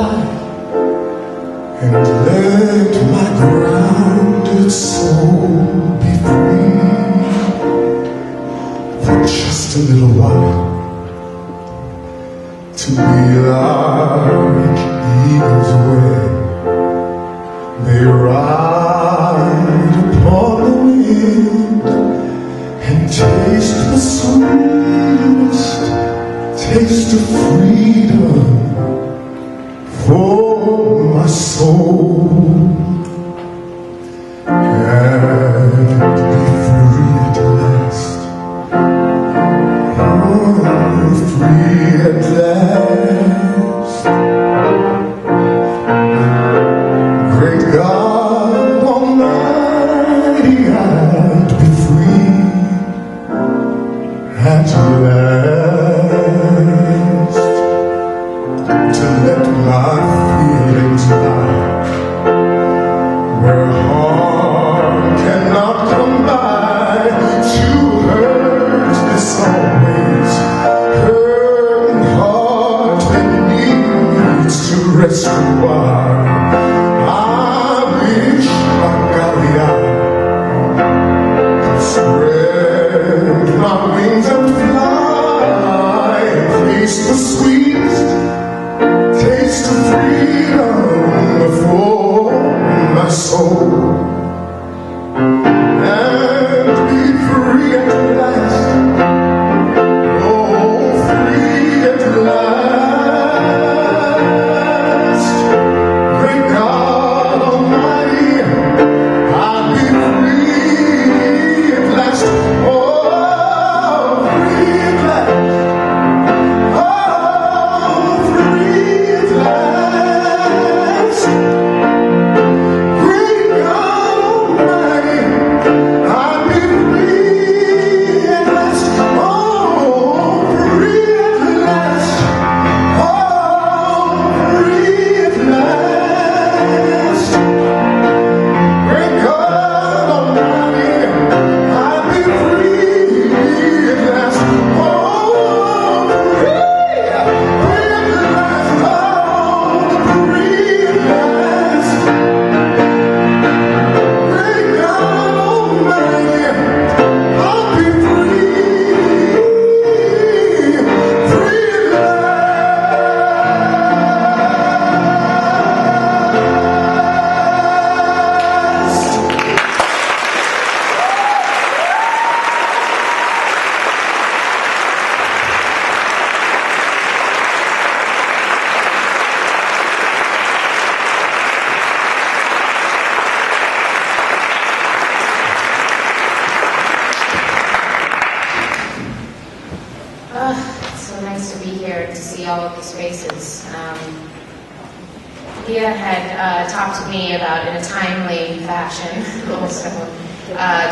light and let my grounded soul be free for just a little while, to be like eagles when they ride upon the wind and taste the sweetest taste of freedom for my soul, and be free at last, oh, free at last. Great God Almighty, I'd be free at last, to let my feelings lie where harm cannot come by, to hurt this always hurting heart that needs to rest a while. I wish like Galilee could spread my wings and fly and face the sweetest taste of freedom for my soul, and be free at last, oh, free at last. Great God Almighty, I'll be free at last, oh, free at last. Leah had talked to me about, in a timely fashion, also,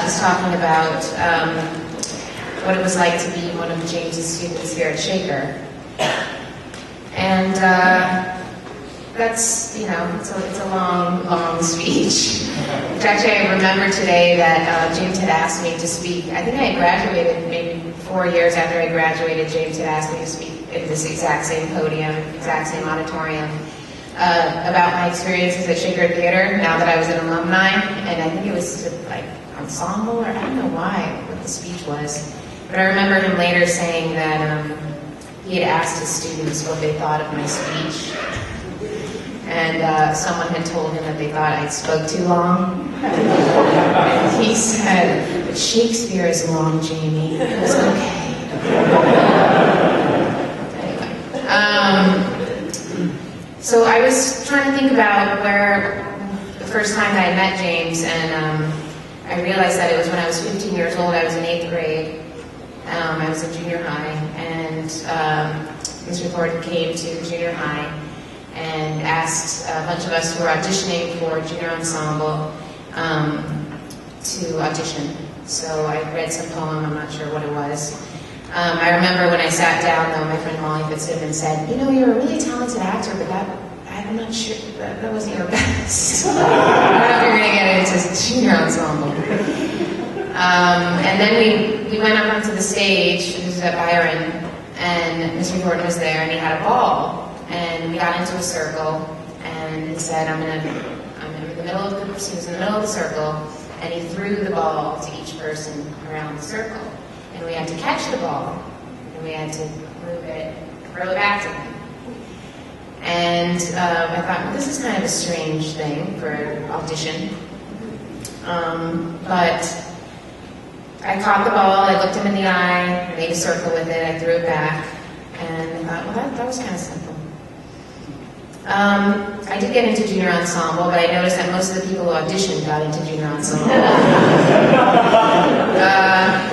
just talking about what it was like to be one of James's students here at Shaker. And that's, you know, it's a long, long speech. Actually, I remember today that James had asked me to speak. I think I had graduated maybe 4 years after I graduated. James had asked me to speak at this exact same podium, exact same auditorium, about my experiences at Shaker Theater now that I was an alumni. And I think it was like ensemble, or I don't know what the speech was. But I remember him later saying that he had asked his students what they thought of my speech. And someone had told him that they thought I spoke too long. And he said, "But Shakespeare is long, Jamie." It was okay. Anyway. So I was trying to think about where the first time that I met James, and I realized that it was when I was 15 years old. I was in 8th grade. I was in junior high, and Mr. Thornton came to junior high and asked a bunch of us who were auditioning for junior ensemble to audition. So I read some poem, I'm not sure what it was. I remember when I sat down, though, my friend Molly Fitzgibbon said, "You know, you're a really talented actor, but I'm not sure, that wasn't your best." I don't know if you're going to get into junior ensemble. And then we went up onto the stage, it was at Byron, and Mr. Thornton was there, and he had a ball. and we got into a circle, and he said, I'm in the middle of the, he was in the middle of the circle, and he threw the ball to each person around the circle. And we had to catch the ball, and we had to move it, throw it back to him. And I thought, well, this is kind of a strange thing for an audition. But I caught the ball, I looked him in the eye, I made a circle with it, I threw it back, and I thought, well, that was kind of simple. I did get into junior ensemble, but I noticed that most of the people who auditioned got into junior ensemble.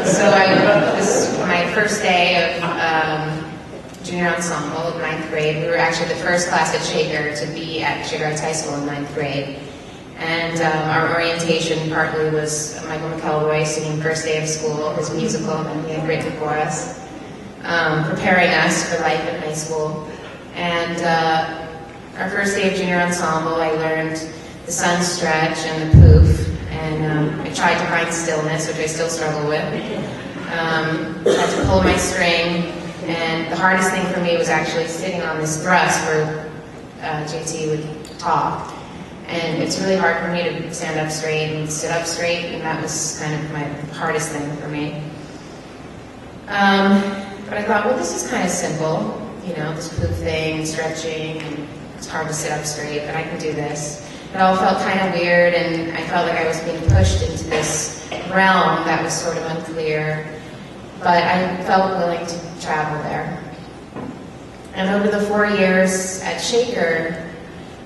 This was my first day of junior ensemble, 9th grade. We were actually the first class at Shaker to be at Shaker Heights High School in 9th grade. And our orientation partly was Michael McElroy singing First Day of School, his musical that he had written for us, preparing us for life in high school. And our first day of junior ensemble, I learned the sun stretch and the poof, and I tried to find stillness, which I still struggle with. I had to pull my string, and the hardest thing for me was actually sitting on this thrust where JT would talk. And it's really hard for me to stand up straight and sit up straight, and that was kind of my hardest thing for me. But I thought, well, this is kind of simple, you know, this poof thing, and stretching, and it's hard to sit up straight, but I can do this. It all felt kind of weird, and I felt like I was being pushed into this realm that was sort of unclear, but I felt willing to travel there. And over the 4 years at Shaker,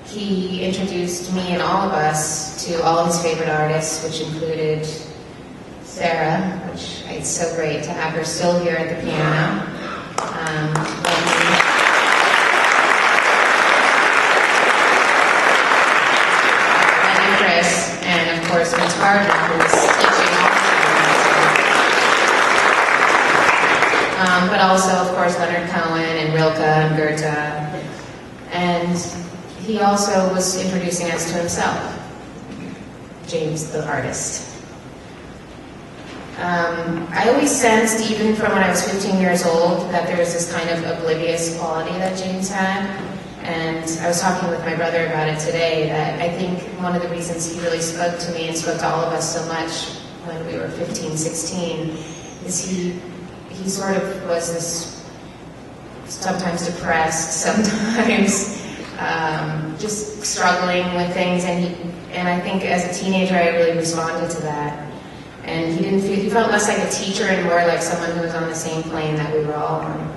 he introduced me and all of us to all of his favorite artists, which included Sarah, which it's so great to have her still here at the piano. And Chris, and of course Miss Gardner, who's teaching all but also, of course, Leonard Cohen and Rilke and Goethe. And he also was introducing us to himself, James the artist. I always sensed, even from when I was 15 years old, that there was this kind of oblivious quality that James had. And I was talking with my brother about it today, that I think one of the reasons he really spoke to me and spoke to all of us so much when we were 15, 16, is he sort of was this, sometimes depressed, sometimes just struggling with things, and I think as a teenager I really responded to that. And he felt less like a teacher and more like someone who was on the same plane that we were all on.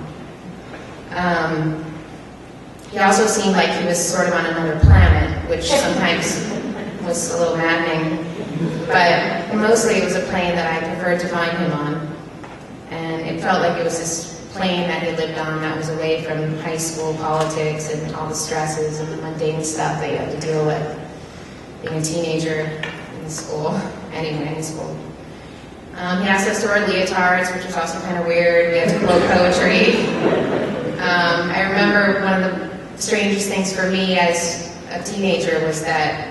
He also seemed like he was sort of on another planet, which sometimes was a little maddening. But mostly it was a plane that I preferred to find him on. And it felt like it was this plane that he lived on that was away from high school politics and all the stresses and the mundane stuff that you have to deal with being a teenager in school, anyway, in school. He asked us to wear leotards, which was also kind of weird. We had to quote poetry. I remember one of the strangest things for me as a teenager was that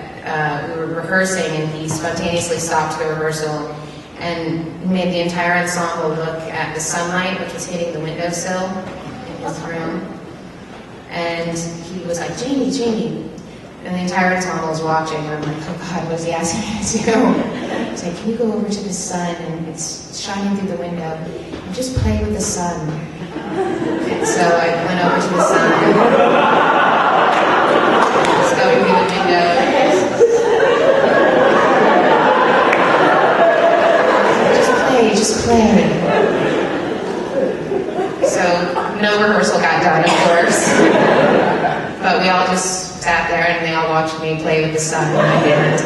we were rehearsing and he spontaneously stopped the rehearsal and made the entire ensemble look at the sunlight, which was hitting the windowsill in his room. And he was like, Jamie, Jamie. And the entire ensemble was watching, and I'm like, oh God, what is he asking me to do? He's like, can you go over to the sun, and it's shining through the window, and just play with the sun. And so I went over to the sun, just going through the window. Just play. So no rehearsal got done, of course. But we all just sat there and they all watched me play with the sun and I didn't.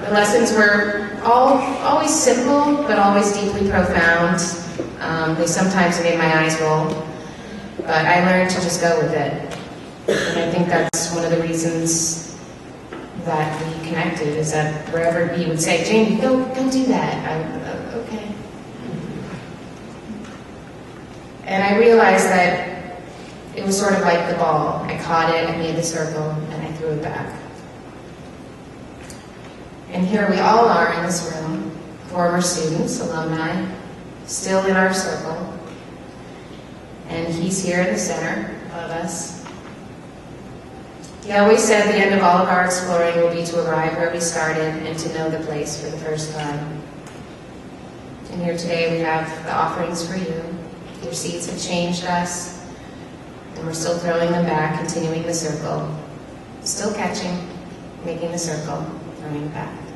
The lessons were always simple, but always deeply profound. They sometimes made my eyes roll. But I learned to just go with it. And I think that's one of the reasons that we connected, is that wherever he would say, Jamie, go do that. Okay. And I realized that it was sort of like the ball. I caught it, I made the circle, and I threw it back. And here we all are in this room, former students, alumni, still in our circle. And he's here in the center. of us. He always said the end of all of our exploring will be to arrive where we started and to know the place for the first time. And here today we have the offerings for you. Your seeds have changed us, and we're still throwing them back, continuing the circle. Still catching, making the circle, throwing it back.